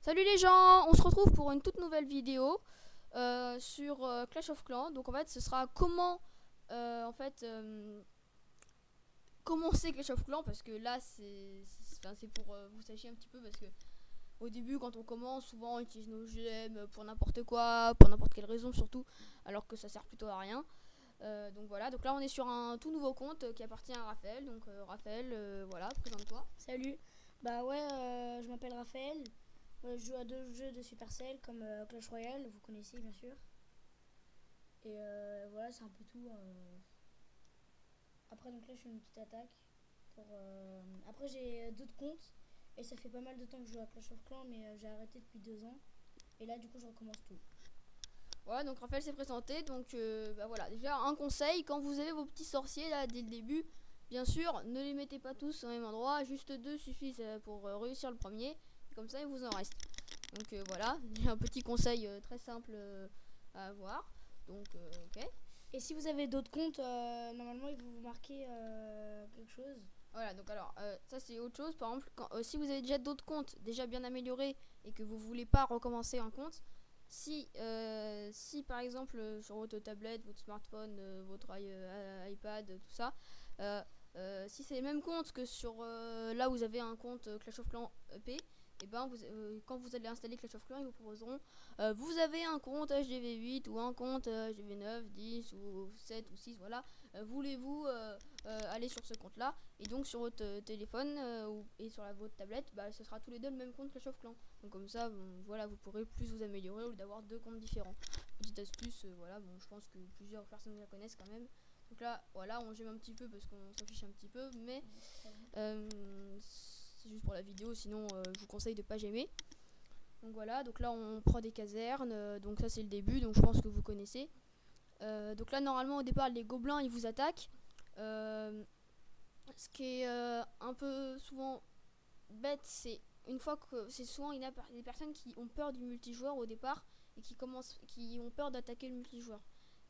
Salut les gens, on se retrouve pour une toute nouvelle vidéo sur Clash of Clans. Donc en fait ce sera comment commencer Clash of Clans, parce que là c'est pour vous sachiez un petit peu, parce que au début quand on commence souvent on utilise nos gemmes pour n'importe quoi, pour n'importe quelle raison surtout, alors que ça sert plutôt à rien. Donc voilà, donc là on est sur un tout nouveau compte qui appartient à Raphaël. Donc Raphaël, voilà, présente-toi. Salut, bah ouais, je m'appelle Raphaël. Je joue à deux jeux de Supercell comme Clash Royale, vous connaissez bien sûr. Et voilà, c'est un peu tout. Après, donc là, je fais une petite attaque. Après, j'ai d'autres comptes et ça fait pas mal de temps que je joue à Clash of Clans, mais j'ai arrêté depuis 2 ans. Et là, du coup, je recommence tout. Voilà, donc Raphaël s'est présenté. Donc bah voilà, déjà un conseil: quand vous avez vos petits sorciers là dès le début, bien sûr, ne les mettez pas tous au même endroit, juste deux suffisent pour réussir le premier, et comme ça il vous en reste. Donc voilà, un petit conseil très simple à avoir. Donc ok. Et si vous avez d'autres comptes, normalement, ils vont vous marquer quelque chose. Voilà, donc alors ça c'est autre chose. Par exemple, si vous avez déjà d'autres comptes déjà bien améliorés et que vous voulez pas recommencer un compte, si par exemple sur votre tablette, votre smartphone, votre iPad, tout ça, euh, si c'est les mêmes comptes que sur là où vous avez un compte Clash of Clans EP, et ben quand vous allez installer Clash of Clans, ils vous proposeront vous avez un compte HDV8 ou un compte HDV9, 10 ou 7 ou 6, voilà. Voulez-vous aller sur ce compte là, et donc sur votre téléphone et sur votre tablette, bah, ce sera tous les deux le même compte Clash of Clans. Donc comme ça, bon, voilà, vous pourrez plus vous améliorer au lieu d'avoir deux comptes différents. Petite astuce, voilà, bon, je pense que plusieurs personnes la connaissent quand même. Donc là, voilà, on gemme un petit peu parce qu'on s'en fiche un petit peu, mais c'est juste pour la vidéo, sinon je vous conseille de pas gemmer. Donc voilà, donc là on prend des casernes, donc ça c'est le début, donc je pense que vous connaissez. Donc là normalement au départ les gobelins ils vous attaquent. Ce qui est un peu souvent bête, c'est une fois que c'est souvent des personnes qui ont peur du multijoueur au départ et qui ont peur d'attaquer le multijoueur.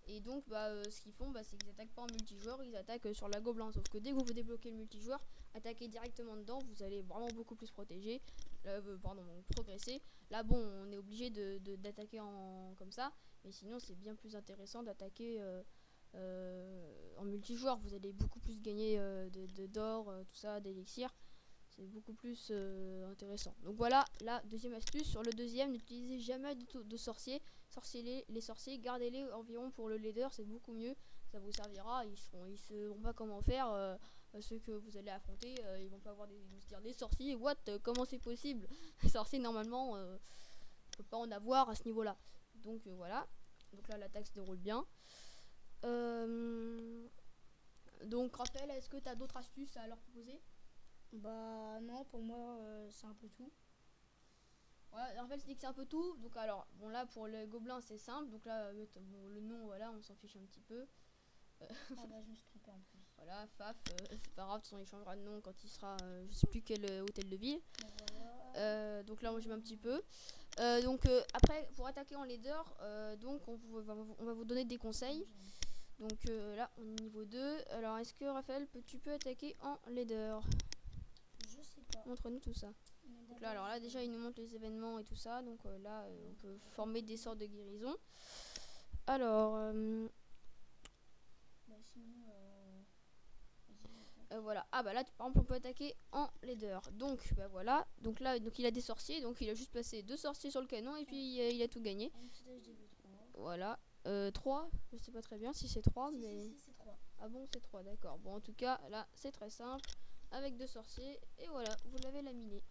Et donc ce qu'ils font, c'est qu'ils attaquent pas en multijoueur, ils attaquent sur la gobelin. Sauf que dès que vous débloquez le multijoueur, attaquez directement dedans, vous allez vraiment beaucoup plus protéger, progresser. Là bon, on est obligé d'attaquer comme ça, mais sinon c'est bien plus intéressant d'attaquer en multijoueur. Vous allez beaucoup plus gagner d'or, tout ça, d'élixir. C'est beaucoup plus intéressant. Donc voilà la deuxième astuce. Sur le deuxième, n'utilisez jamais de sorciers. Les sorciers, gardez-les environ pour le leader, c'est beaucoup mieux. Ça vous servira. Ils sauront pas comment faire. Ceux que vous allez affronter, ils vont pas ils vont se dire: des sorciers, what, comment c'est possible? Les sorciers normalement, on peut pas en avoir à ce niveau-là. Donc voilà. Donc là l'attaque se déroule bien. Donc Raphaël, est-ce que tu as d'autres astuces à leur proposer? Bah non, pour moi, c'est un peu tout. Ouais, Raphaël se dit que c'est un peu tout. Donc alors, bon là pour les gobelins c'est simple. Donc là, bon, le nom, voilà, on s'en fiche un petit peu. Ah bah, je me suis trompée en plus. Voilà, Faf, c'est pas grave, de toute façon il changera de nom quand il sera, je sais plus quel hôtel de ville. Bon, voilà. Donc là on joue un petit peu. Donc après, pour attaquer en leader, donc on va vous donner des conseils. Donc là on est niveau 2. Alors est-ce que Raphaël, tu peux attaquer en leader? Je sais pas. Montre-nous tout ça. Donc là, alors là déjà il nous montre les événements et tout ça. Donc là on peut former des sortes de guérison. Alors Bah sinon, voilà. Ah bah là par exemple on peut attaquer en leader. Donc bah voilà. Donc là donc il a des sorciers. Donc il a juste passé deux sorciers sur le canon et puis il a tout gagné. un petit HDV3. Voilà. 3, je sais pas très bien si c'est 3, Si, mais... si, c'est 3. Ah bon, c'est 3, d'accord. Bon, en tout cas, là, c'est très simple, avec deux sorciers, et voilà, vous l'avez laminé.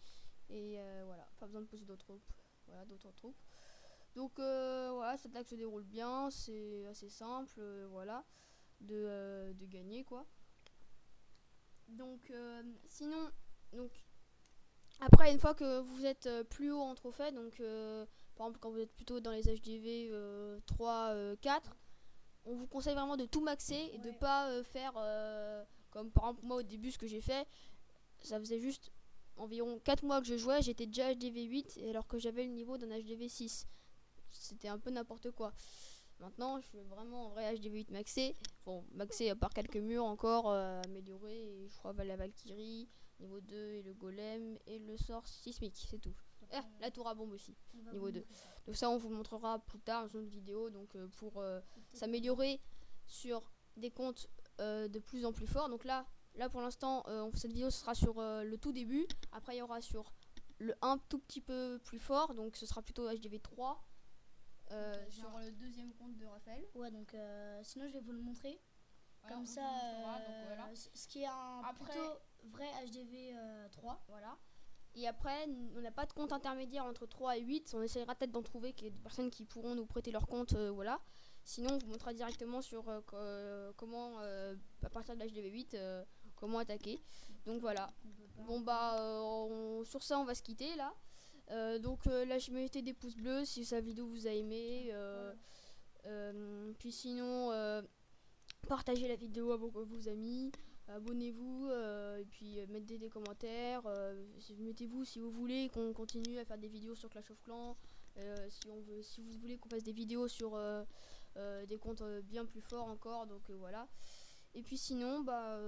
Et voilà, pas besoin de poser d'autres troupes. Voilà, d'autres troupes. Donc voilà, cette attaque se déroule bien, c'est assez simple, voilà, de gagner, quoi. Donc, sinon, donc, après, une fois que vous êtes plus haut en trophée, donc par exemple, quand vous êtes plutôt dans les HDV 3, 4, on vous conseille vraiment de tout maxer et de Ouais. pas faire comme par exemple moi au début ce que j'ai fait. Ça faisait juste environ 4 mois que je jouais, j'étais déjà HDV 8 alors que j'avais le niveau d'un HDV 6. C'était un peu n'importe quoi. Maintenant je suis vraiment en vrai HDV 8 maxé. Bon, maxé à part quelques murs encore améliorés, et je crois la Valkyrie niveau 2 et le golem et le sort sismique, c'est tout. La tour à bombe aussi. on va niveau vous 2. montrer ça. Donc ça, on vous montrera plus tard dans une autre vidéo. Donc pour s'améliorer sur des comptes de plus en plus forts. Donc là pour l'instant, cette vidéo sera sur le tout début. Après, il y aura sur le un tout petit peu plus fort. Donc ce sera plutôt HDV 3 sur le deuxième compte de Raphaël. Ouais, donc sinon je vais vous le montrer. Alors, Comme on ça, vous montrera, donc voilà. ce qui est un Après- plutôt vrai HDV 3. Voilà. Et après, on n'a pas de compte intermédiaire entre 3 et 8. On essaiera peut-être d'en trouver qu'il y ait des personnes qui pourront nous prêter leur compte. Voilà. Sinon, on vous montrera directement sur comment, à partir de l'HDV 8, comment attaquer. Donc voilà. Bon bah, sur ça, on va se quitter là. Donc mettez des pouces bleus si sa vidéo vous a aimé. Puis sinon, partagez la vidéo à vos amis. Abonnez-vous et puis mettez des commentaires. Mettez-vous si vous voulez qu'on continue à faire des vidéos sur Clash of Clans. Si vous voulez qu'on fasse des vidéos sur des comptes bien plus forts encore. Donc voilà. Et puis sinon, bah